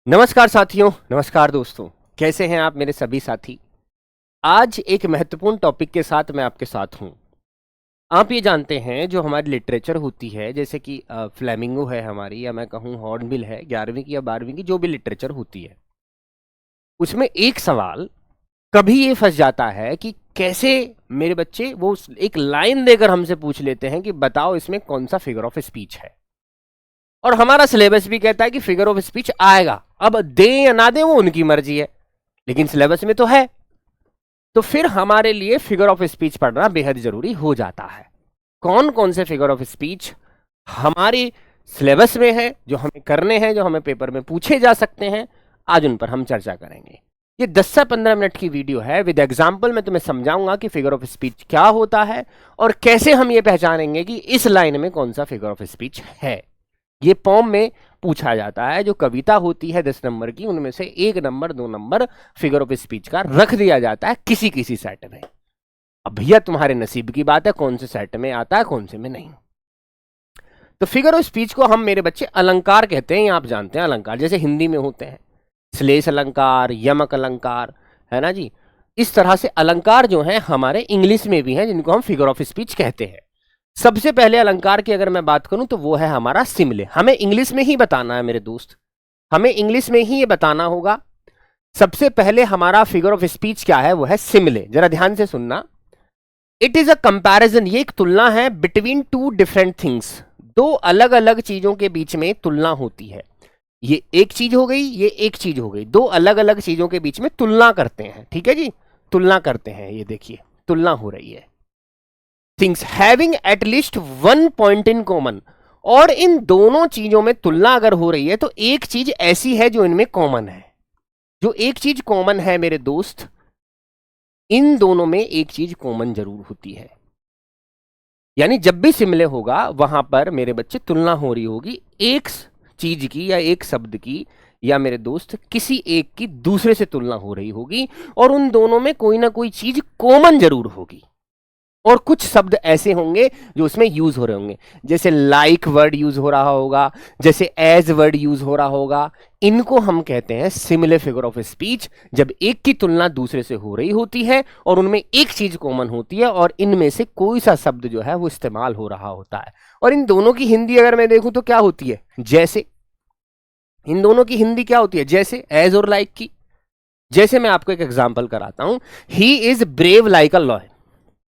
नमस्कार साथियों, नमस्कार दोस्तों। कैसे हैं आप मेरे सभी साथी? आज एक महत्वपूर्ण टॉपिक के साथ मैं आपके साथ हूं। आप ये जानते हैं जो हमारी लिटरेचर होती है, जैसे कि फ्लेमिंगो है हमारी, या मैं कहूँ हॉर्नबिल है, 11वीं की या 12वीं की जो भी लिटरेचर होती है, उसमें एक सवाल कभी ये फंस जाता है कि कैसे मेरे बच्चे वो एक लाइन देकर हमसे पूछ लेते हैं कि बताओ इसमें कौन सा फिगर ऑफ स्पीच है। और हमारा सिलेबस भी कहता है कि फिगर ऑफ स्पीच आएगा, अब दें या ना दें वो उनकी मर्जी है, लेकिन सिलेबस में तो है। तो फिर हमारे लिए फिगर ऑफ स्पीच पढ़ना बेहद जरूरी हो जाता है। कौन कौन से फिगर ऑफ स्पीच हमारे सिलेबस में है, जो हमें करने हैं, जो हमें पेपर में पूछे जा सकते हैं, आज उन पर हम चर्चा करेंगे। ये 10 से 15 मिनट की वीडियो है। विद एग्जाम्पल मैं तुम्हें समझाऊंगा कि फिगर ऑफ स्पीच क्या होता है और कैसे हम ये पहचानेंगे कि इस लाइन में कौन सा फिगर ऑफ स्पीच है। ये पॉम में पूछा जाता है, जो कविता होती है 10 नंबर की, उनमें से 1 number 2 number figure of speech का रख दिया जाता है किसी किसी सेट में। अब भैया तुम्हारे नसीब की बात है कौन से सेट में आता है कौन से में नहीं। तो फिगर ऑफ स्पीच को हम मेरे बच्चे अलंकार कहते हैं। आप जानते हैं अलंकार जैसे हिंदी में होते हैं श्लेष अलंकार, यमक अलंकार, है ना जी। इस तरह से अलंकार जो हैं हमारे इंग्लिश में भी हैं, जिनको हम फिगर ऑफ स्पीच कहते हैं। सबसे पहले अलंकार की अगर मैं बात करूं तो वो है हमारा सिमले। हमें इंग्लिश में ही बताना है मेरे दोस्त, हमें इंग्लिश में ही ये बताना होगा। सबसे पहले हमारा फिगर ऑफ स्पीच क्या है, वो है सिमले। जरा ध्यान से सुनना। इट इज अ कंपैरिजन, ये एक तुलना है बिटवीन टू डिफरेंट थिंग्स। दो अलग अलग चीजों के बीच में तुलना होती है। ये एक चीज हो गई, ये एक चीज हो गई, दो अलग अलग चीजों के बीच में तुलना करते हैं। ठीक है जी, तुलना करते हैं। ये देखिए तुलना हो रही है। Things having at least one point in common. और इन दोनों चीजों में तुलना अगर हो रही है तो एक चीज ऐसी है जो इनमें कॉमन है। जो एक चीज कॉमन है मेरे दोस्त, इन दोनों में एक चीज कॉमन जरूर होती है। यानी जब भी सिमले होगा वहां पर मेरे बच्चे तुलना हो रही होगी एक चीज की या एक शब्द की, या मेरे दोस्त किसी एक की दूसरे से तुलना हो रही होगी, और उन दोनों में कोई ना कोई चीज कॉमन जरूर होगी। और कुछ शब्द ऐसे होंगे जो उसमें यूज हो रहे होंगे, जैसे लाइक वर्ड यूज हो रहा होगा, जैसे एज वर्ड यूज हो रहा होगा। इनको हम कहते हैं सिमिलर फिगर ऑफ स्पीच, जब एक की तुलना दूसरे से हो रही होती है और उनमें एक चीज कॉमन होती है और इनमें से कोई सा शब्द जो है वो इस्तेमाल हो रहा होता है। और इन दोनों की हिंदी अगर मैं देखूं तो क्या होती है, जैसे। इन दोनों की हिंदी क्या होती है, जैसे, एज और लाइक की। जैसे मैं आपको एक एग्जाम्पल कराता हूं, he is brave like a lion.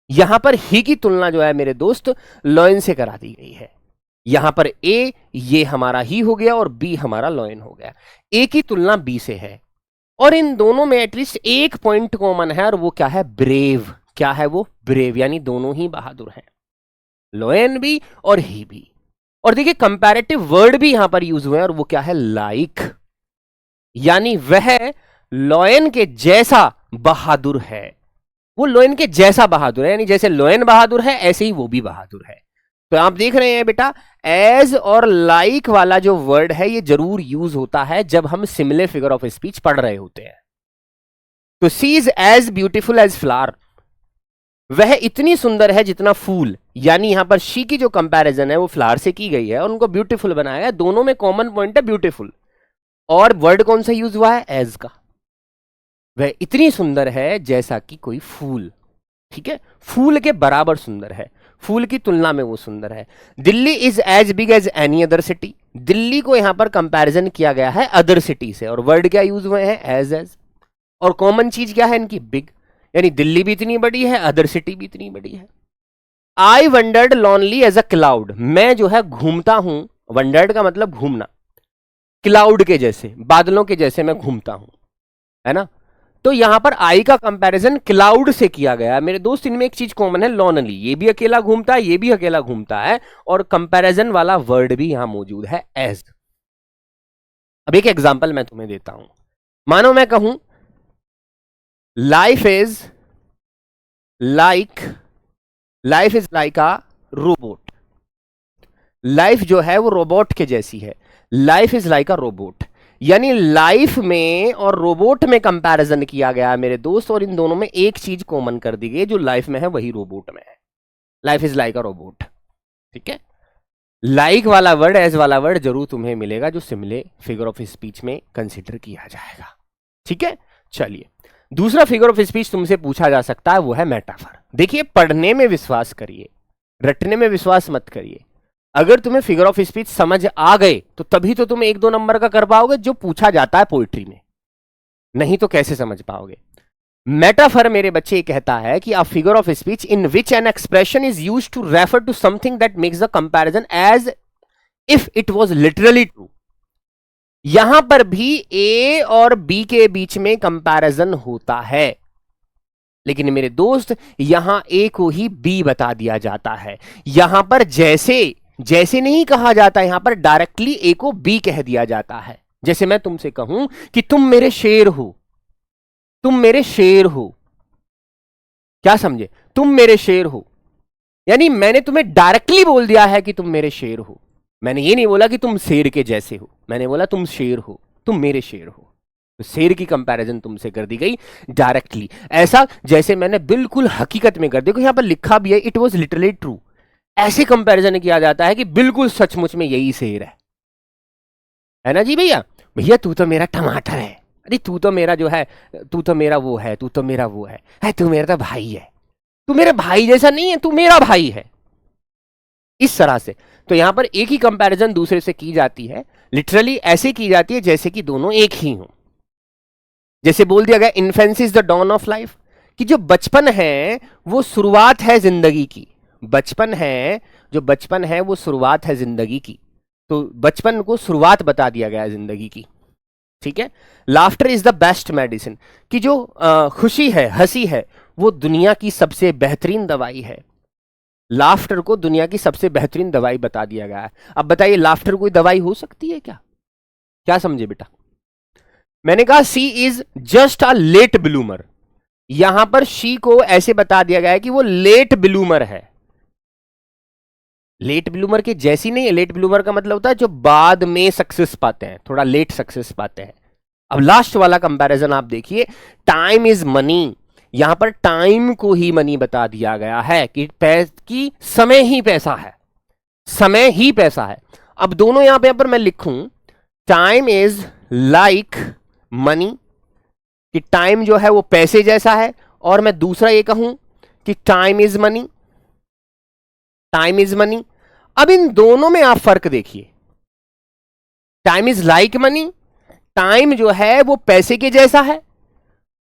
यहां पर ही की तुलना जो है मेरे दोस्त लॉयन से करा दी गई है। यहां पर ए ये हमारा ही हो गया और बी हमारा लॉयन हो गया। ए की तुलना बी से है और इन दोनों में एटलीस्ट एक पॉइंट कॉमन है, और वो क्या है, ब्रेव। क्या है वो, ब्रेव। यानी दोनों ही बहादुर हैं, लॉयन भी और ही भी। और देखिए कंपैरेटिव वर्ड भी यहां पर यूज हुए हैं, और वो क्या है, लाइक। यानी वह लॉयन के जैसा बहादुर है। वो लोयन के जैसा बहादुर है, यानी जैसे लोयन बहादुर है ऐसे ही वो भी बहादुर है। तो आप देख रहे हैं बेटा, एज और लाइक वाला जो वर्ड है ये जरूर यूज होता है जब हम सिमिलर फिगर ऑफ स्पीच पढ़ रहे होते हैं। तो she is as beautiful as flower. वह इतनी सुंदर है जितना फूल। यानी यहां पर शी की जो कंपैरिजन है वो फ्लावर से की गई है और उनको ब्यूटीफुल बनाया गया। दोनों में कॉमन पॉइंट है ब्यूटीफुल, और वर्ड कौन सा यूज हुआ है, एज का। वह इतनी सुंदर है जैसा कि कोई फूल। ठीक है, फूल के बराबर सुंदर है, फूल की तुलना में वो सुंदर है। Delhi is as big as any other city. Delhi को यहां पर कंपैरिजन किया गया है अदर सिटी से, और वर्ड क्या यूज हुए हैं, एज। और कॉमन चीज क्या है इनकी, बिग। यानी दिल्ली भी इतनी बड़ी है, अदर सिटी भी इतनी बड़ी है। I wandered lonely as a cloud. मैं जो है घूमता हूं, वंडर्ड का मतलब घूमना, क्लाउड के जैसे, बादलों के जैसे मैं घूमता हूं, है ना। तो यहां पर आई का कंपैरिजन क्लाउड से किया गया है मेरे दोस्त। इनमें एक चीज कॉमन है, लॉनली। ये भी अकेला घूमता है, ये भी अकेला घूमता है, और कंपैरिजन वाला वर्ड भी यहां मौजूद है, एज। अब एक एग्जांपल मैं तुम्हें देता हूं। मानो मैं कहूं life is like, life is like a robot. Life जो है वो रोबोट के जैसी है, life is like a robot. यानी लाइफ में और रोबोट में कंपैरिजन किया गया मेरे दोस्त, और इन दोनों में एक चीज कॉमन कर दी गई, जो लाइफ में है वही रोबोट में है। Life is like a robot. ठीक है, लाइक वाला वर्ड, एज वाला वर्ड जरूर तुम्हें मिलेगा जो सिमिले फिगर ऑफ स्पीच में कंसिडर किया जाएगा। ठीक है, चलिए दूसरा फिगर ऑफ स्पीच तुमसे पूछा जा सकता है, वो है मेटाफर। देखिए, पढ़ने में विश्वास करिए, रटने में विश्वास मत करिए। अगर तुम्हें फिगर ऑफ स्पीच समझ आ गए तो तभी तो तुम 1-2 नंबर का कर पाओगे जो पूछा जाता है पोइट्री में, नहीं तो कैसे समझ पाओगे। मेटाफर मेरे बच्चे कहता है कि a figure of speech in which an expression is used to refer to something that makes the comparison as if it was literally true. यहां पर भी ए और बी के बीच में कंपैरिजन होता है, लेकिन मेरे दोस्त यहां ए को ही बी बता दिया जाता है। यहां पर जैसे जैसे नहीं कहा जाता, यहां पर डायरेक्टली ए को बी कह दिया जाता है। जैसे मैं तुमसे कहूं कि तुम मेरे शेर हो, तुम मेरे शेर हो, क्या समझे, तुम मेरे शेर हो, यानी मैंने तुम्हें डायरेक्टली बोल दिया है कि तुम मेरे शेर हो। मैंने ये नहीं बोला कि तुम शेर के जैसे हो, मैंने बोला तुम शेर हो, तुम मेरे शेर हो। तो शेर की कंपैरिजन तुमसे कर दी गई डायरेक्टली, ऐसा जैसे मैंने बिल्कुल हकीकत में कर। देखो यहां पर लिखा भी है इट वॉज लिटरली ट्रू, ऐसे कंपैरिजन किया जाता है कि बिल्कुल सचमुच में यही शेर है ना जी भैया। भैया तू तो मेरा टमाटर है, अरे तू तो मेरा जो है, तू तो मेरा वो है, तू तो मेरा वो है तू मेरा तो भाई है, तू मेरे भाई जैसा नहीं है, तू मेरा भाई है, इस तरह से। तो यहां पर एक ही कंपैरिजन दूसरे से की जाती है, लिटरली ऐसे की जाती है जैसे कि दोनों एक ही हों। जैसे बोल दिया गया infancy is the dawn of life, कि जो बचपन है वो शुरुआत है जिंदगी की। बचपन है, जो बचपन है वो शुरुआत है जिंदगी की, तो बचपन को शुरुआत बता दिया गया है जिंदगी की। ठीक है, laughter is the best medicine, कि जो खुशी है, हंसी है, वो दुनिया की सबसे बेहतरीन दवाई है। लाफ्टर को दुनिया की सबसे बेहतरीन दवाई बता दिया गया है। अब बताइए लाफ्टर कोई दवाई हो सकती है क्या? क्या समझे बेटा? मैंने कहा she is just a late bloomer, यहां पर शी को ऐसे बता दिया गया है कि वो लेट ब्लूमर है। लेट ब्लूमर के जैसी नहीं है, लेट ब्लूमर का मतलब होता है जो बाद में सक्सेस पाते हैं, थोड़ा लेट सक्सेस पाते हैं। अब लास्ट वाला कंपैरिजन आप देखिए, टाइम इज मनी, यहां पर टाइम को ही मनी बता दिया गया है कि समय ही पैसा है, समय ही पैसा है। अब दोनों यहां पर मैं लिखूं टाइम इज लाइक मनी, कि टाइम जो है वो पैसे जैसा है, और मैं दूसरा ये कहूं कि time is money, time is money. अब इन दोनों में आप फर्क देखिए, time is like money, time जो है वो पैसे के जैसा है,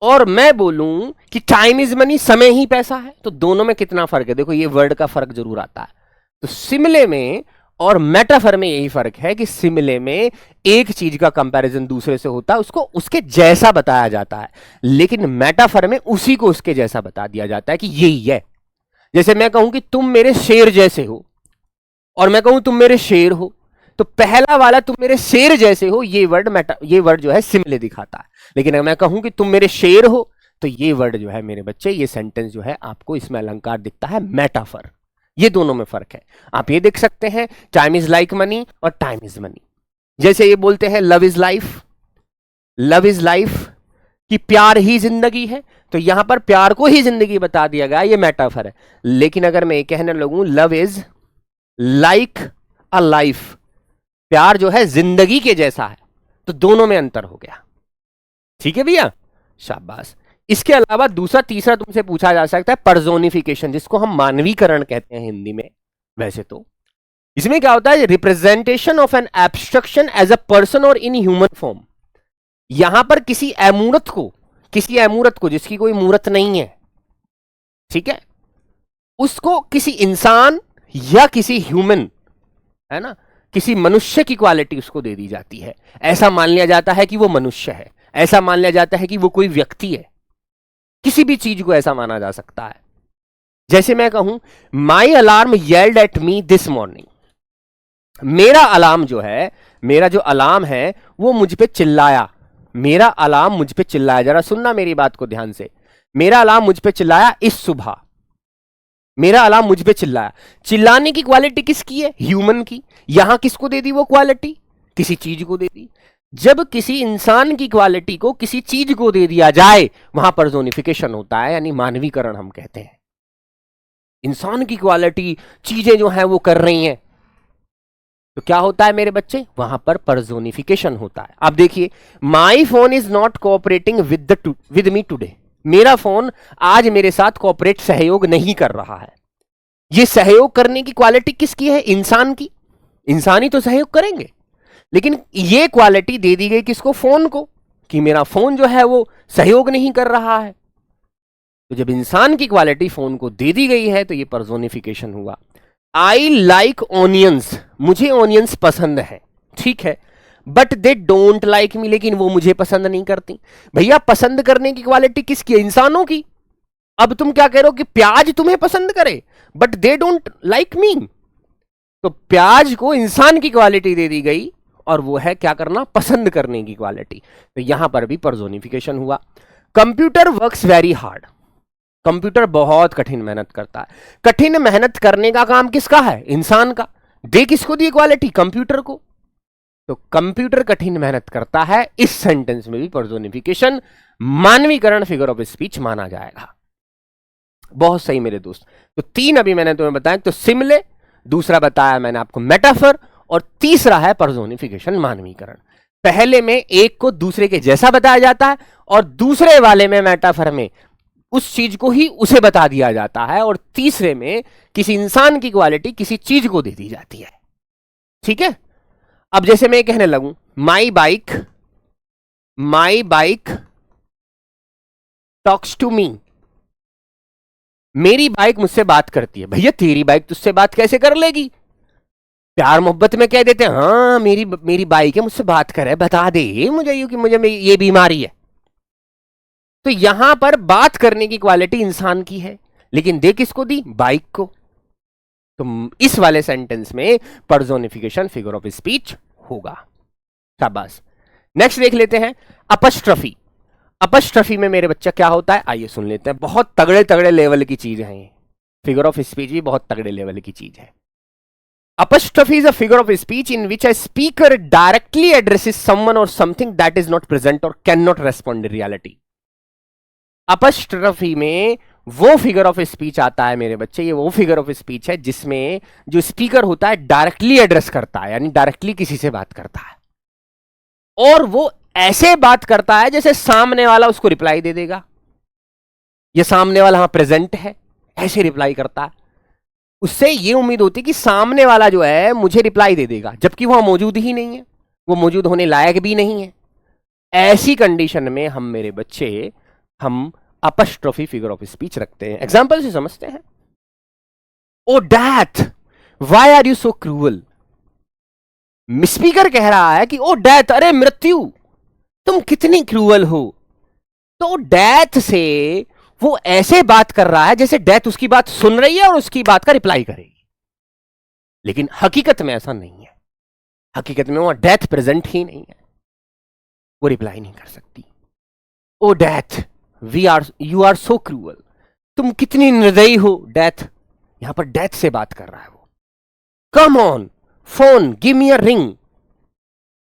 और मैं बोलूं कि टाइम इज मनी, समय ही पैसा है, तो दोनों में कितना फर्क है। देखो ये वर्ड का फर्क जरूर आता है। तो सिमिले में और मेटाफर में यही फर्क है कि सिमिले में एक चीज का कंपैरिजन दूसरे से होता है, उसको उसके जैसा बताया जाता है, लेकिन मेटाफर में उसी को उसके जैसा बता दिया जाता है कि यही है। जैसे मैं कहूं कि तुम मेरे शेर जैसे हो, और मैं कहूं तुम मेरे शेर हो, तो पहला वाला तुम मेरे शेर जैसे हो, ये वर्ड जो है सिमिले दिखाता है। लेकिन अगर मैं कहूं कि तुम मेरे शेर हो, तो ये वर्ड जो है मेरे बच्चे, ये सेंटेंस जो है आपको इसमें अलंकार दिखता है मेटाफर। ये दोनों में फर्क है। आप ये देख सकते हैं टाइम इज लाइक मनी और टाइम इज मनी। जैसे ये बोलते हैं love is life, love is life, कि प्यार ही जिंदगी है, तो यहां पर प्यार को ही जिंदगी बता दिया गया, ये मेटाफर है। लेकिन अगर मैं ये कहने लगूं love is like a life, प्यार जो है जिंदगी के जैसा है, तो दोनों में अंतर हो गया। ठीक है भैया, शाबाश। इसके अलावा दूसरा तीसरा तुमसे पूछा जा सकता है पर्सोनिफिकेशन, जिसको हम मानवीकरण कहते हैं हिंदी में। वैसे तो इसमें क्या होता है, representation of an abstraction as a person और इन ह्यूमन फॉर्म। यहां पर किसी अमूर्त को जिसकी कोई मूर्त नहीं है, ठीक है, उसको किसी इंसान या किसी ह्यूमन, है ना, किसी मनुष्य की क्वालिटी उसको दे दी जाती है। ऐसा मान लिया जाता है कि वो मनुष्य है, ऐसा मान लिया जाता है कि वो कोई व्यक्ति है, किसी भी चीज को ऐसा माना जा सकता है। जैसे मैं कहूं my alarm yelled at me this morning, मेरा अलार्म जो है, मेरा जो अलार्म है वो मुझ पे चिल्लाया, मेरा अलार्म मुझ पे चिल्लाया। जरा सुनना मेरी बात को ध्यान से, मेरा अलार्म मुझ पे चिल्लाया इस सुबह, मेरा अलार्म मुझ पे चिल्लाया। चिल्लाने की क्वालिटी किसकी है? ह्यूमन की। यहां किसको दे दी वो क्वालिटी? किसी चीज को दे दी। जब किसी इंसान की क्वालिटी को किसी चीज को दे दिया जाए, वहां पर्सोनिफिकेशन होता है, यानी मानवीकरण हम कहते हैं। इंसान की क्वालिटी चीजें जो है वो कर रही हैं, तो क्या होता है मेरे बच्चे, वहां पर पर्सोनिफिकेशन होता है। अब देखिए, my phone is not cooperating with me today, मेरा फोन आज मेरे साथ कोऑपरेट, सहयोग नहीं कर रहा है। ये सहयोग करने की क्वालिटी किसकी है, इंसान की। इंसान ही तो सहयोग करेंगे, लेकिन ये क्वालिटी दे दी गई किसको, फोन को, कि मेरा फोन जो है वो सहयोग नहीं कर रहा है। तो जब इंसान की क्वालिटी फोन को दे दी गई है तो ये पर्सोनिफिकेशन हुआ। आई लाइक ऑनियंस, मुझे ऑनियंस पसंद है, ठीक है, but they don't like me, लेकिन वो मुझे पसंद नहीं करती। भैया पसंद करने की क्वालिटी किसकी है, इंसानों की। अब तुम क्या कह रहे हो कि प्याज तुम्हें पसंद करे but they don't like me, तो प्याज को इंसान की क्वालिटी दे दी गई और वो है क्या करना, पसंद करने की क्वालिटी। तो यहां पर भी पर्सोनिफिकेशन हुआ। Computer works very hard, computer बहुत कठिन मेहनत करता है। कठिन मेहनत करने का काम किसका है, इंसान का। दे किसको दी क्वालिटी, कंप्यूटर को। तो कंप्यूटर कठिन मेहनत करता है, इस सेंटेंस में भी पर्सोनिफिकेशन, मानवीकरण, फिगर ऑफ स्पीच माना जाएगा। बहुत सही मेरे दोस्त। तो तीन अभी मैंने तुम्हें बताया, तो सिमिले, दूसरा बताया मैंने आपको मेटाफर, और तीसरा है पर्सोनिफिकेशन, मानवीकरण। पहले में एक को दूसरे के जैसा बताया जाता है और दूसरे वाले में मेटाफर में उस चीज को ही उसे बता दिया जाता है, और तीसरे में किसी इंसान की क्वालिटी किसी चीज को दे दी जाती है। ठीक है। अब जैसे मैं कहने लगूं my bike talks to me, मेरी बाइक मुझसे बात करती है। भैया तेरी बाइक तुझसे बात कैसे कर लेगी, प्यार मोहब्बत में कह देते हैं हाँ मेरी बाइक है, मुझसे बात करे, बता दे मुझे कि मुझे ये बीमारी है। तो यहां पर बात करने की क्वालिटी इंसान की है, लेकिन दे किसको दी, बाइक को। तो इस वाले सेंटेंस में पर्सोनिफिकेशन, फिगर ऑफ स्पीच होगा। शाबाश। नेक्स्ट देख लेते हैं अपस्ट्रफी। अपस्ट्रफी में मेरे बच्चा क्या होता है, आइए सुन लेते हैं। बहुत तगड़े तगड़े लेवल की चीज है ये, फिगर ऑफ स्पीच भी बहुत तगड़े लेवल की चीज है। Apostrophe is a figure of speech in which a speaker directly addresses someone or something that is not present or cannot respond in reality. Apostrophe में वो फिगर ऑफ स्पीच आता है मेरे बच्चे, ये वो फिगर ऑफ स्पीच है जिसमें जो स्पीकर होता है डायरेक्टली एड्रेस करता है, यानी डायरेक्टली किसी से बात करता है, और वो ऐसे बात करता है जैसे सामने वाला उसको रिप्लाई दे देगा। ये सामने वाला हाँ प्रेजेंट है, ऐसे रिप्लाई करता है। उससे ये उम्मीद होती है कि सामने वाला जो है मुझे रिप्लाई दे देगा, जबकि वह मौजूद ही नहीं है, वो मौजूद होने लायक भी नहीं है। ऐसी कंडीशन में हम मेरे बच्चे हम अपस्ट्रोफी फिगर ऑफ स्पीच रखते हैं। एग्जांपल से समझते हैं। O death why are you so cruel, speaker कह रहा है कि ओ डेथ, अरे मृत्यु तुम कितनी क्रूअल हो। तो डेथ से वो ऐसे बात कर रहा है जैसे डेथ उसकी बात सुन रही है और उसकी बात का रिप्लाई करेगी, लेकिन हकीकत में ऐसा नहीं है। हकीकत में वो डेथ प्रेजेंट ही नहीं है, वो रिप्लाई नहीं कर सकती। O death you are so cruel, तुम कितनी निर्दयी हो डेथ। यहां पर डेथ से बात कर रहा है वो। Come on phone give me a ring,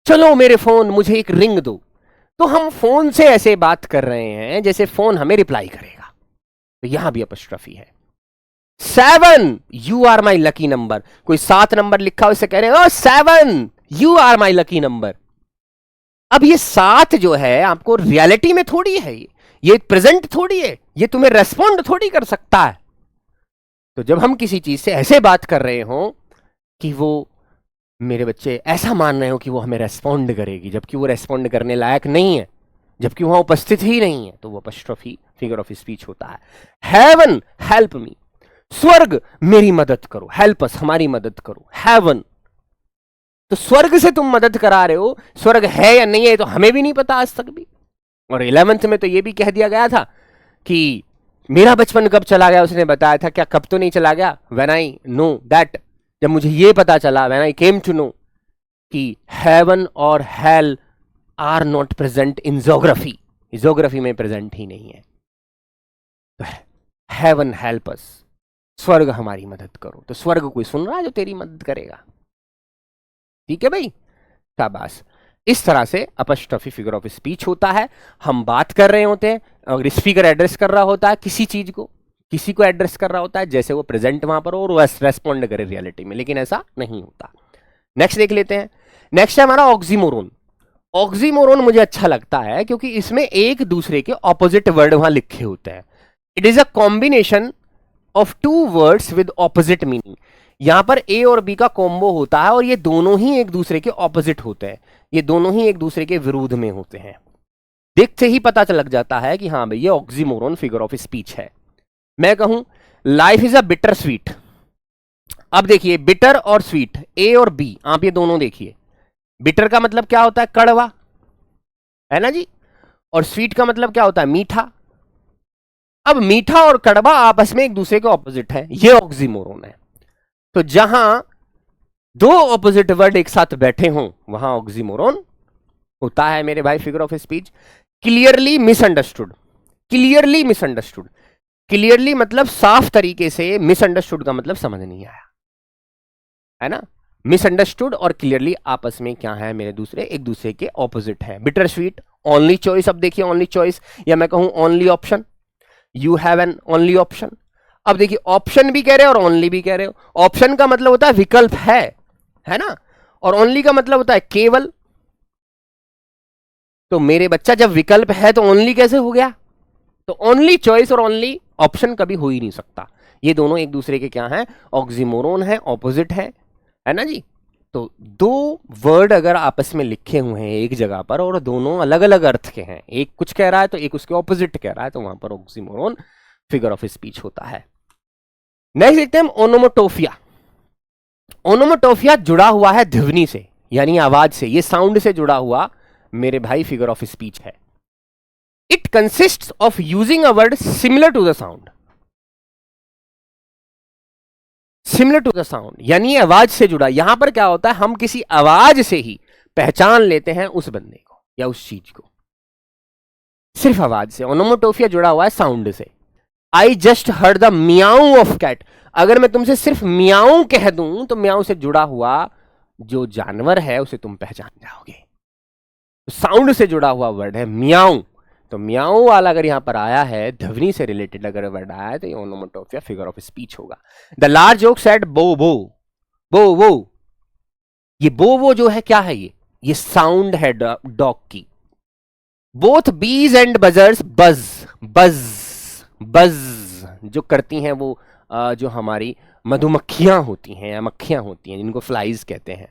चलो मेरे फोन मुझे एक रिंग दो। तो हम फोन से ऐसे बात कर रहे हैं जैसे फोन हमें रिप्लाई करेगा। तो यहां भी अपस्ट्रफी है। 7 you are my lucky number, कोई 7 नंबर लिखा हो, इसे कह रहे हैं 7 you are my lucky number. अब ये 7 जो है आपको रियलिटी में थोड़ी है, ये प्रेजेंट थोड़ी है, ये तुम्हें रेस्पॉन्ड थोड़ी कर सकता है। तो जब हम किसी चीज से ऐसे बात कर रहे हो कि वो मेरे बच्चे ऐसा मान रहे हो कि वो हमें रेस्पॉन्ड करेगी, जबकि वो रेस्पॉन्ड करने लायक नहीं है, जबकि वहां उपस्थित ही नहीं है, तो वो अपस्ट्रफी फिगर ऑफ स्पीच होता है। हेवन हेल्प मी, स्वर्ग मेरी मदद करो, हेल्प अस हमारी मदद करो, हेवन। तो स्वर्ग से तुम मदद करा रहे हो, स्वर्ग है या नहीं है तो हमें भी नहीं पता आज तक भी। और 11th में तो ये भी कह दिया गया था कि मेरा बचपन कब चला गया, उसने बताया था क्या, कब तो नहीं चला गया, व्हेन आई नो दैट, जब मुझे ये पता चला, when I came to know कि हेवन और hell are not present in geography, geography में प्रेजेंट ही नहीं है। तो हेवन हेल्प अस, स्वर्ग हमारी मदद करो। तो स्वर्ग कोई सुन रहा है जो तेरी मदद करेगा। ठीक है भाई, शाबाश। इस तरह से अपस्ट्रफी फिगर ऑफ स्पीच होता है। हम बात कर रहे होते हैं और स्पीकर एड्रेस कर रहा होता है किसी चीज को, किसी को एड्रेस कर रहा होता है जैसे वो प्रेजेंट वहां पर हो और वो रेस्पॉन्ड करे रियलिटी में, लेकिन ऐसा नहीं होता। नेक्स्ट देख लेते हैं। नेक्स्ट है हमारा ऑक्सीमोरोन। ऑक्सीमोरोन मुझे अच्छा लगता है क्योंकि इसमें एक दूसरे के ऑपोजिट वर्ड वहां लिखे होते हैं। It is a combination of two words with opposite meaning. यहां पर ए और बी का कॉम्बो होता है और ये दोनों ही एक दूसरे के ऑपोजिट होते हैं, ये दोनों ही एक दूसरे के विरोध में होते हैं। देखते ही पता लग जाता है कि हाँ भाई ये ऑक्सीमोरोन फिगर ऑफ स्पीच है। मैं कहूं life is a bitter sweet. अब देखिए बिटर और स्वीट, ए और बी, आप ये दोनों देखिए। बिटर का मतलब क्या होता है? कड़वा, है ना जी। और स्वीट का मतलब क्या होता है? मीठा। अब मीठा और कड़वा आपस में एक दूसरे के ऑपोजिट है, ये ऑक्सीमोरोन है। तो जहां दो ऑपोजिट वर्ड एक साथ बैठे हों वहां ऑक्सीमोरोन होता है मेरे भाई figure of speech. Clearly misunderstood. Clearly misunderstood, clearly मतलब साफ तरीके से, मिसअंडरस्टूड का मतलब समझ नहीं आया, है ना। मिसअंडरस्टूड और क्लियरली आपस में क्या है मेरे दूसरे, एक दूसरे के ऑपोजिट है। Bitter sweet, only choice. अब देखिए ओनली चॉइस या मैं कहूं only option, you have an only option. अब देखिए ऑप्शन भी कह रहे हो और ओनली भी कह रहे हो। ऑप्शन का मतलब होता है विकल्प है ना, और ओनली का मतलब होता है केवल। तो मेरे बच्चा जब विकल्प है तो ओनली कैसे हो गया? तो ओनली चॉइस और ओनली ऑप्शन कभी हो ही नहीं सकता। ये दोनों एक दूसरे के क्या है? ऑक्सीमोरोन है, ऑपोजिट है ना जी। तो दो वर्ड अगर आपस में लिखे हुए हैं एक जगह पर और दोनों अलग अलग अर्थ के हैं, एक कुछ कह रहा है तो एक उसके ऑपोजिट कह रहा है, तो वहां पर ऑक्सीमोरोन फिगर ऑफ स्पीच होता है। नेक्स्ट देखते हैं ओनोमोटोफिया। ओनोमोटोफिया जुड़ा हुआ है ध्वनि से, यानी आवाज से, ये साउंड से जुड़ा हुआ मेरे भाई फिगर ऑफ स्पीच है। It consists of using a word similar to the sound. Similar to the sound यानी आवाज से जुड़ा। यहां पर क्या होता है, हम किसी आवाज से ही पहचान लेते हैं उस बंदे को या उस चीज को, सिर्फ आवाज से। ओनोमोटोफिया जुड़ा हुआ है साउंड से। I just heard the meow of cat. अगर मैं तुमसे सिर्फ मियाऊ कह दूं तो मियाऊ से जुड़ा हुआ जो जानवर है उसे तुम पहचान जाओगे। तो साउंड से जुड़ा हुआ वर्ड है मियाऊ। तो मियाऊ वाला अगर यहां पर आया है, ध्वनि से रिलेटेड अगर वर्ड आया है, तो ये ओनोमोटोफिया फिगर ऑफ स्पीच होगा। द लार्ज ओक सेड बो बो बो वो। ये बो वो जो है क्या है? ये साउंड है डॉग की। बोथ बीज एंड बजर्स बज बज बज जो करती हैं वो जो हमारी मधुमक्खियां होती हैं या मक्खियां होती हैं जिनको फ्लाइज कहते हैं।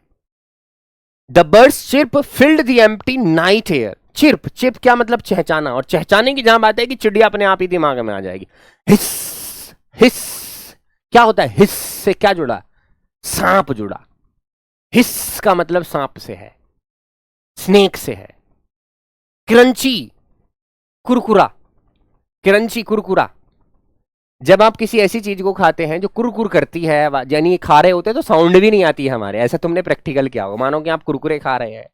The birds chirp filled the empty night air. Chirp, chirp क्या मतलब? चहचाना। और चहचाने की जहां बात है कि चिड़िया अपने आप ही दिमाग में आ जाएगी। हिस हिस क्या होता है? हिस से क्या जुड़ा? सांप जुड़ा। हिस का मतलब सांप से है, स्नेक से है। क्रंची, कुरकुरा। क्रंची, कुरकुरा, जब आप किसी ऐसी चीज को खाते हैं जो कुरकुर करती है, यानी खा रहे होते हैं तो साउंड भी नहीं आती है हमारे। ऐसा तुमने प्रैक्टिकल किया होगा। मानो कि आप कुरकुरे खा रहे हैं,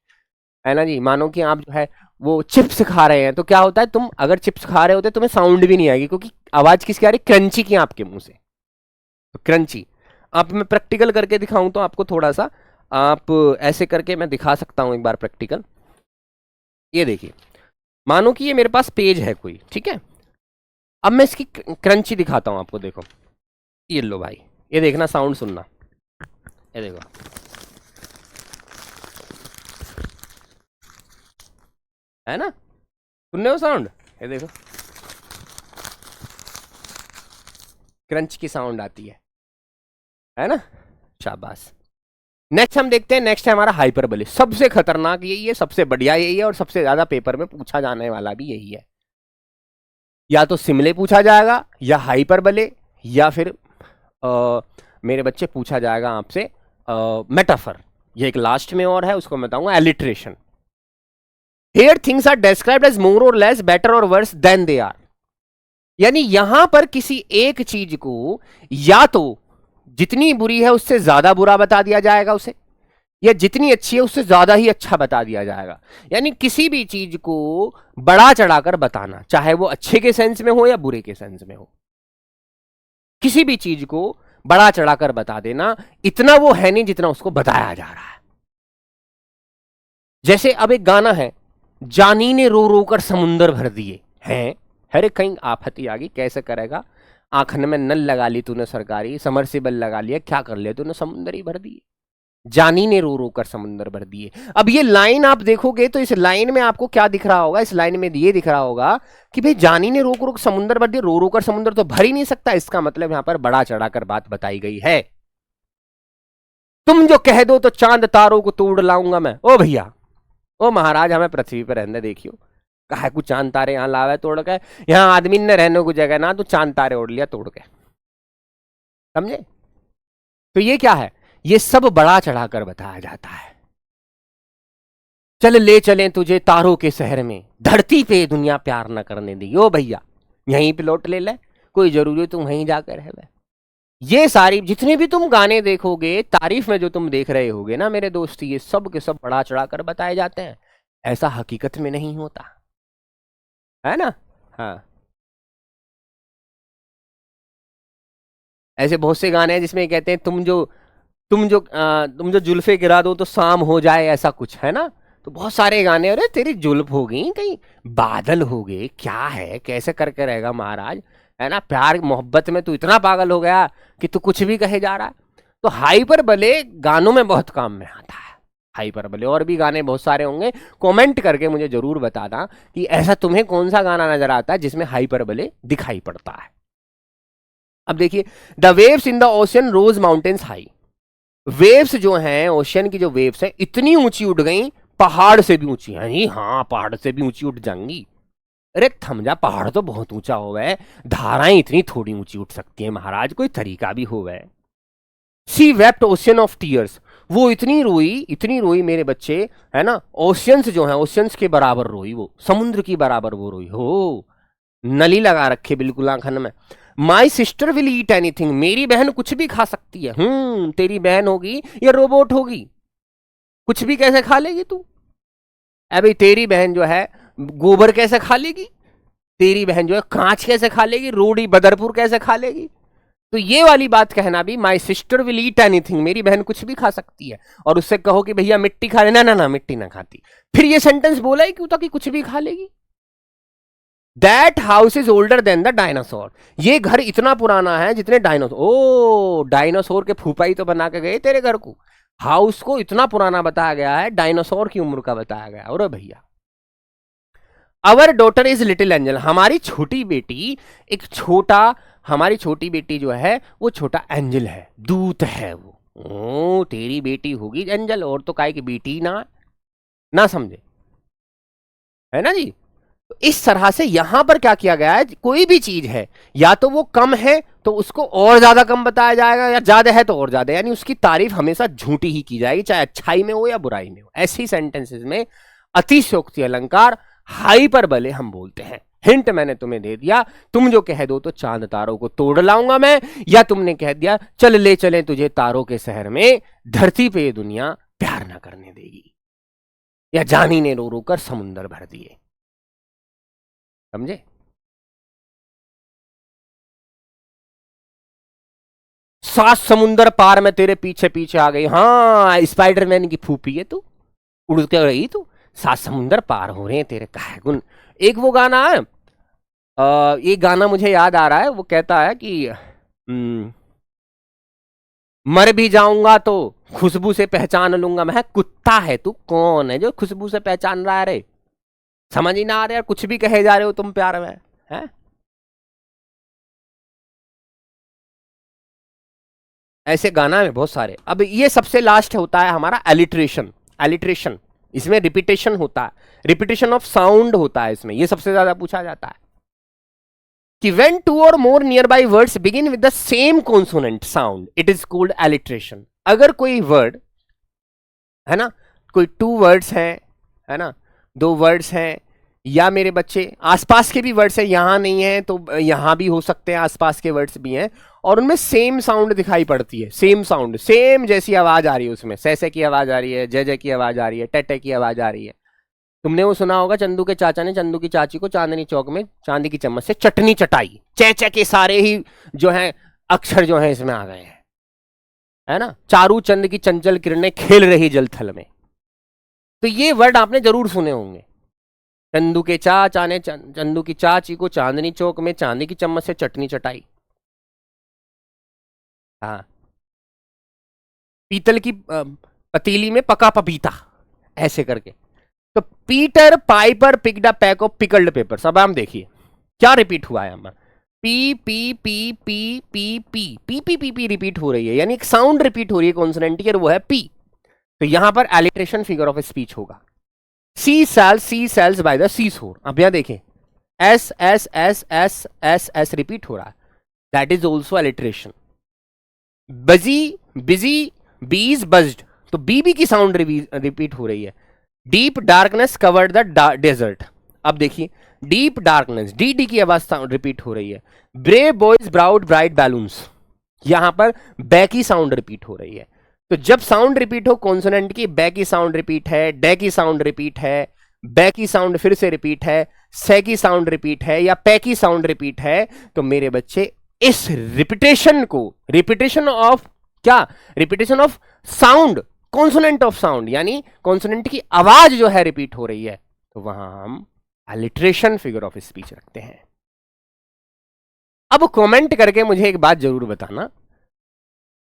है ना जी। मानो कि आप जो है वो चिप्स खा रहे हैं, तो क्या होता है, तुम अगर चिप्स खा रहे होते तुम्हें साउंड भी नहीं आएगी, क्योंकि आवाज किसकी आ रही? क्रंची की आपके मुंह से। तो क्रंची। आप मैं प्रैक्टिकल करके दिखाऊं तो आपको थोड़ा सा, आप ऐसे करके मैं दिखा सकता हूं एक बार प्रैक्टिकल। ये देखिए, मानो कि ये मेरे पास पेज है कोई, ठीक है। अब मैं इसकी क्रंची दिखाता हूं आपको, देखो। ये लो भाई, ये देखना, साउंड सुनना। ये देखो, है ना, सुनने हो साउंड? ये देखो, क्रंच की साउंड आती है ना। शाबाश। नेक्स्ट हम देखते हैं, नेक्स्ट है हमारा हाइपरबोले। सबसे खतरनाक यही है, सबसे बढ़िया यही है, और सबसे ज्यादा पेपर में पूछा जाने वाला भी यही है। या तो सिमले पूछा जाएगा, या हाइपरबोले, या फिर मेरे बच्चे पूछा जाएगा आपसे मेटाफर। ये एक लास्ट में और है, उसको मैं बताऊंगा alliteration. Here things are described as more or less, better or worse than they are. यानी यहां पर किसी एक चीज को या तो जितनी बुरी है उससे ज्यादा बुरा बता दिया जाएगा उसे, या जितनी अच्छी है उससे ज्यादा ही अच्छा बता दिया जाएगा। यानी किसी भी चीज को बड़ा चढ़ाकर बताना, चाहे वो अच्छे के सेंस में हो या बुरे के सेंस में हो, किसी भी चीज को बड़ा चढ़ाकर बता देना, इतना वो है नहीं जितना उसको बताया जा रहा है। जैसे अब एक गाना है, जानी ने रो रो कर समुंदर भर दिए हैं, अरे कहीं आफत आ गई, कैसे करेगा, आंखन में नल लगा ली तूने सरकारी, समरसीबल लगा लिया, क्या कर लिया तूने, समुंदर ही भर दिए। जानी ने रो रो कर समुंदर भर दिए। अब ये लाइन आप देखोगे तो इस लाइन में आपको क्या दिख रहा होगा, इस लाइन में ये दिख रहा होगा कि भाई जानी ने रो रो कर समुंदर भर दिया, रो रो कर समुंदर तो भर ही नहीं सकता। इसका मतलब यहां पर बड़ा चढ़ाकर बात बताई गई है। तुम जो कह दो तो चांद तारों को तोड़ लाऊंगा मैं। ओ भैया, ओ महाराज, हमें पृथ्वी पर रहने देखियो, कहा कुछ चांद तारे यहां लावे तोड़ के, यहां आदमी ने रहने को जगह ना, तो चांद तारे उड़ लिया तोड़ के, समझे? तो ये क्या है, ये सब बड़ा चढ़ाकर बताया जाता है। चल ले चलें तुझे तारों के शहर में, धरती पे दुनिया प्यार न करने दी। ओ भैया, यहीं पे लौट ले, कोई जरूरी तुम वहीं जाकर रह। ये सारी जितने भी तुम गाने देखोगे, तारीफ में जो तुम देख रहे होगे ना मेरे दोस्त, ये सब के सब बढ़ा चढ़ाकर बताए जाते हैं। ऐसा हकीकत में नहीं होता है ना। हाँ, ऐसे बहुत से गाने हैं जिसमें कहते हैं तुम जो जुल्फे गिरा दो तो शाम हो जाए, ऐसा कुछ है ना। तो बहुत सारे गाने, अरे तेरी जुल्फ हो गई, कहीं बादल हो गए, क्या है, कैसे करके रहेगा महाराज, है ना। प्यार मोहब्बत में तू इतना पागल हो गया कि तू कुछ भी कहे जा रहा है। तो हाइपरबले गानों में बहुत काम में आता है। हाइपरबले और भी गाने बहुत सारे होंगे, कमेंट करके मुझे जरूर बताना कि ऐसा तुम्हें कौन सा गाना नजर आता है जिसमें हाइपरबले दिखाई पड़ता है। अब देखिए, the waves in the ocean rose mountains high. Waves जो हैं, ओशियन की जो वेव्स हैं, इतनी ऊंची उठ गई, पहाड़ से भी ऊंची है। हाँ, पहाड़ से भी ऊंची उठ जाएंगी। अरे थम जा, पहाड़ तो बहुत ऊंचा हो गए, धाराएं इतनी थोड़ी ऊंची उठ सकती हैं महाराज, कोई तरीका भी हो गए। सी वेप्ट ओशियन ऑफ टीयर्स, वो इतनी रोई मेरे बच्चे, है ना। ओशियंस जो है, ओशियंस के बराबर रोई, वो समुद्र की बराबर वो रोई हो, नली लगा रखे बिल्कुल आंखन में। My sister will eat anything, मेरी बहन कुछ भी खा सकती है। तेरी बहन होगी या रोबोट होगी, कुछ भी कैसे खा लेगी तू। अभी तेरी बहन जो है गोबर कैसे खा लेगी, तेरी बहन जो है कांच कैसे खा लेगी, रोड़ी बदरपुर कैसे खा लेगी। तो ये वाली बात कहना भी, my sister will eat anything, मेरी बहन कुछ भी खा सकती है। और उससे कहो कि भैया मिट्टी खा ले, ना ना ना, मिट्टी ना खाती। फिर ये सेंटेंस बोला ही क्यों था कि कुछ भी खा लेगी। That house is older than the dinosaur, ये घर इतना पुराना है जितने डायनासोर। ओ, डायनासोर के फूफाई तो बना के गए तेरे घर को। हाउस को इतना पुराना बताया गया है, डायनासोर की उम्र का बताया गया। और भैया, अवर डॉटर इज लिटिल एंजल, हमारी छोटी बेटी एक छोटा, हमारी छोटी बेटी जो है वो छोटा एंजल है, दूत है वो। ओ, तेरी बेटी होगी एंजल, और तो काय की बेटी ना, ना समझे, है ना जी। तो इस तरह से यहां पर क्या किया गया है, कोई भी चीज है या तो वो कम है तो उसको और ज्यादा कम बताया जाएगा, या ज्यादा है तो और ज्यादा, यानी उसकी तारीफ हमेशा झूठी ही की जाएगी, चाहे अच्छाई में हो या बुराई में हो। ऐसी सेंटेंसेस में अतिशयोक्ति अलंकार, हाइपरबले हम बोलते हैं। हिंट मैंने तुम्हें दे दिया, तुम जो कह दो तो चांद तारों को तोड़ लाऊंगा मैं, या तुमने कह दिया चल ले चले तुझे तारों के शहर में, धरती पे ये दुनिया प्यार ना करने देगी, या जानी ने रो रो कर समुंदर भर दिए। समझे? सात समुंदर पार में तेरे पीछे पीछे आ गई। हाँ, स्पाइडरमैन की फूफी है तू, उड़ते रही तू, सात समुंदर पार हो रहे हैं तेरे काहे गुण। एक वो गाना है, ये गाना मुझे याद आ रहा है, वो कहता है कि मर भी जाऊंगा तो खुशबू से पहचान लूंगा मैं। कुत्ता है तू, कौन है जो खुशबू से पहचान रहा है रे, समझ ही ना आ रहा है, कुछ भी कहे जा रहे हो तुम प्यार में, है। ऐसे गाना है बहुत सारे। अब ये सबसे लास्ट होता है हमारा एलिट्रेशन। एलिट्रेशन, इसमें रिपीटेशन होता है, रिपीटेशन ऑफ साउंड होता है इसमें, ये सबसे ज्यादा पूछा जाता है कि when two or more nearby words begin with the same consonant sound it is called alliteration। अगर कोई वर्ड है ना, कोई टू वर्ड्स हैं, है ना, दो वर्ड्स हैं, या मेरे बच्चे आसपास के भी वर्ड्स हैं, यहां नहीं है तो यहां भी हो सकते हैं, आसपास के वर्ड्स भी हैं, और उनमें सेम साउंड दिखाई पड़ती है, सेम साउंड, सेम जैसी आवाज आ रही है, उसमें सैसे की आवाज आ रही है, जय जय की आवाज आ रही है, टे की आवाज आ रही है। तुमने वो सुना होगा, चंदू के चाचा ने चंदू की चाची को चांदनी चौक में चांदी की चम्मच से चटनी चटाई, चे चे के सारे ही जो है अक्षर जो है इसमें आ गए हैं, है ना। चारू चंद की चंचल किरणें खेल रही जलथल में, तो ये वर्ड आपने जरूर सुने होंगे। चंदू के चाचा ने चंदू की चाची को चांदनी चौक में चांदी की चम्मच से चटनी चटाई। हाँ, पीतल की पतीली में पका पपीता, ऐसे करके। तो Peter Piper picked a pack of pickled papers. अब हम देखिए क्या रिपीट हुआ है हमारा, P P P P P P P P P P repeat हो रही है, यानी एक साउंड रिपीट हो रही है कॉन्सोनेंट की, और वो है पी। तो यहां पर एलिट्रेशन फिगर ऑफ स्पीच होगा। सी सेल्स बाय द सी शोर। अब यहां देखें S S S S S S repeat हो रहा है, दैट इज ऑल्सो एलिट्रेशन। बजी बिजी बीज बज्ड, तो बी की साउंड रिपीट हो रही है। Deep darkness covered the desert. अब देखिए डीप डार्कनेस, डी डी की आवाज रिपीट हो रही है। Brave boys brought bright balloons, यहां पर बै की साउंड रिपीट हो रही है। तो जब साउंड रिपीट हो कॉन्सोनेंट की, बै की साउंड रिपीट है, डे की साउंड रिपीट है, बै की साउंड फिर से रिपीट है, से की साउंड रिपीट है, या पै की साउंड रिपीट है, तो मेरे बच्चे इस रिपीटेशन को, रिपीटेशन ऑफ क्या, repetition of sound, consonant of sound, यानी कॉन्सोनेंट की आवाज जो है रिपीट हो रही है, तो वहां हम अलिट्रेशन फिगर ऑफ स्पीच रखते हैं। अब कमेंट करके मुझे एक बात जरूर बताना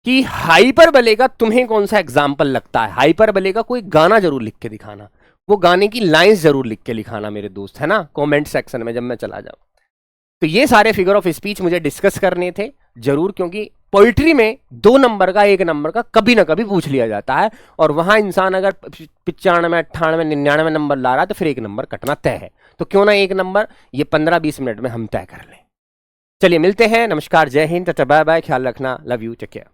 कि हाइपरबले का तुम्हें कौन सा एग्जाम्पल लगता है। हाइपरबले का कोई गाना जरूर लिख के दिखाना, वो गाने की लाइंस जरूर लिख के लिखाना मेरे दोस्त, है ना, कमेंट सेक्शन में जब मैं चला जाऊं। तो ये सारे फिगर ऑफ स्पीच मुझे डिस्कस करने थे जरूर, क्योंकि पोइट्री में 2 नंबर का 1 नंबर का कभी ना कभी पूछ लिया जाता है, और वहां इंसान अगर 95 98 99 नंबर ला रहा है तो फिर 1 नंबर कटना तय है। तो क्यों ना 1 नंबर ये 15-20 मिनट में हम तय कर लें। चलिए मिलते हैं, नमस्कार, जय हिंद, बाय बाय, ख्याल रखना, लव यू, टेक केयर।